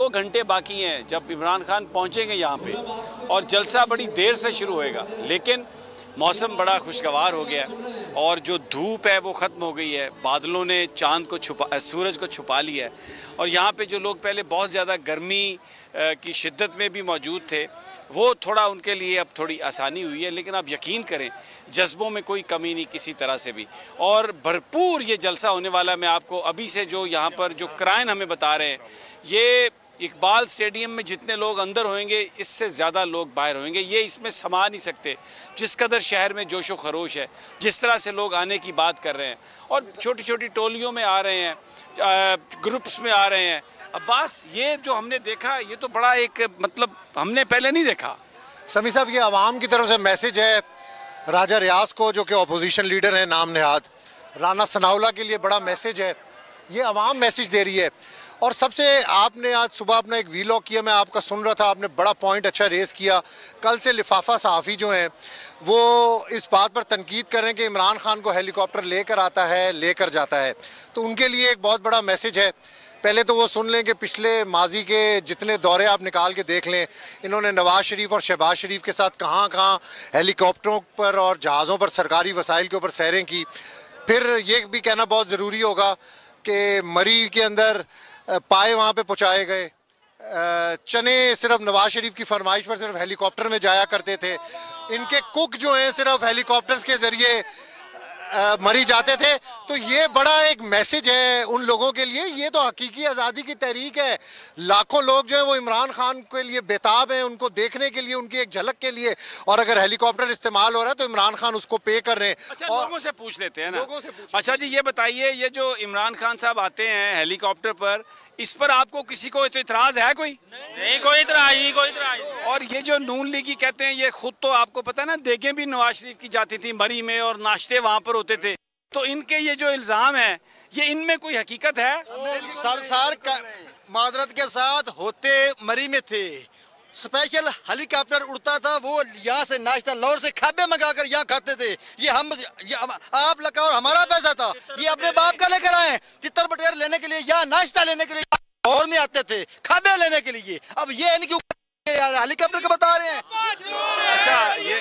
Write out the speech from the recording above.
2 घंटे बाकी हैं जब इमरान खान पहुंचेंगे यहाँ पे, और जलसा बड़ी देर से शुरू होएगा, लेकिन मौसम बड़ा खुशगवार हो गया और जो धूप है वो ख़त्म हो गई है। बादलों ने चांद को सूरज को छुपा लिया है, और यहाँ पे जो लोग पहले बहुत ज़्यादा गर्मी की शिद्दत में भी मौजूद थे, वो थोड़ा उनके लिए अब थोड़ी आसानी हुई है। लेकिन आप यकीन करें, जज्बों में कोई कमी नहीं किसी तरह से भी, और भरपूर ये जलसा होने वाला। मैं आपको अभी से जो यहाँ पर जो क्राइन हमें बता रहे हैं, ये इकबाल स्टेडियम में जितने लोग अंदर होंगे, इससे ज़्यादा लोग बाहर होंगे। ये इसमें समा नहीं सकते जिस कदर शहर में जोशो खरोश है, जिस तरह से लोग आने की बात कर रहे हैं, और छोटी छोटी टोलियों में आ रहे हैं, ग्रुप्स में आ रहे हैं। अब्बास, ये जो हमने देखा, ये तो बड़ा एक मतलब हमने पहले नहीं देखा। समी साहब, ये आवाम की तरफ से मैसेज है राजा रियाज को, जो कि अपोजिशन लीडर है नाम नहाद, राना सनाउल्लाह के लिए बड़ा मैसेज है। ये आवाम मैसेज दे रही है। और सबसे आपने आज सुबह अपना एक वीलॉग किया, मैं आपका सुन रहा था, आपने बड़ा पॉइंट अच्छा रेस किया। कल से लिफाफा सहाफ़ी जो हैं वो इस बात पर तनकीद कर रहे हैं कि इमरान खान को हेलीकॉप्टर लेकर आता है, लेकर जाता है, तो उनके लिए एक बहुत बड़ा मैसेज है। पहले तो वो सुन लें कि पिछले माजी के जितने दौरे आप निकाल के देख लें, इन्होंने नवाज़ शरीफ और शहबाज शरीफ के साथ कहाँ कहाँ हेलीकॉप्टरों पर और जहाज़ों पर सरकारी वसाइल के ऊपर सैरें की। फिर ये भी कहना बहुत ज़रूरी होगा कि मरी के अंदर पाए वहाँ पे पहुँचाए गए, चने सिर्फ नवाज शरीफ की फरमाइश पर सिर्फ हेलीकॉप्टर में जाया करते थे। इनके कुक जो हैं सिर्फ हेलीकॉप्टर्स के ज़रिए मरी जाते थे। तो ये बड़ा एक मैसेज है उन लोगों के लिए। ये तो हकीकी आज़ादी की तहरीक है। लाखों लोग जो है वो इमरान खान के लिए बेताब हैं, उनको देखने के लिए, उनकी एक झलक के लिए। और अगर हेलीकॉप्टर इस्तेमाल हो रहा है तो इमरान खान उसको पे कर रहे हैं। अच्छा, और लोगों से पूछ लेते हैं ना। अच्छा जी, ये बताइए, ये जो इमरान खान साहब आते हैं हेलीकॉप्टर पर, इस पर आपको किसी को तो इतराज है? कोई नहीं, कोई इतराज नहीं, कोई इतराज। और ये जो नून लीगी कहते हैं, ये खुद तो आपको पता है ना, देखें भी नवाज शरीफ की जाती थी मरी में और नाश्ते वहां पर होते थे, तो इनके ये जो इल्जाम है, ये इनमें कोई हकीकत है? सरसार माजरत के साथ होते मरी में थे, स्पेशल हेलीकॉप्टर उड़ता था, वो यहाँ से नाश्ता लाहौर से खाबे मंगाकर यहाँ खाते थे। ये आप लगा और हमारा पैसा था, ये अपने बाप का लेकर आए चित्तर बटेर लेने के लिए, यहाँ नाश्ता लेने के लिए लाहौर में आते थे, खाबे लेने के लिए। अब ये इनकी हेलीकॉप्टर का बता रहे हैं। अच्छा, ये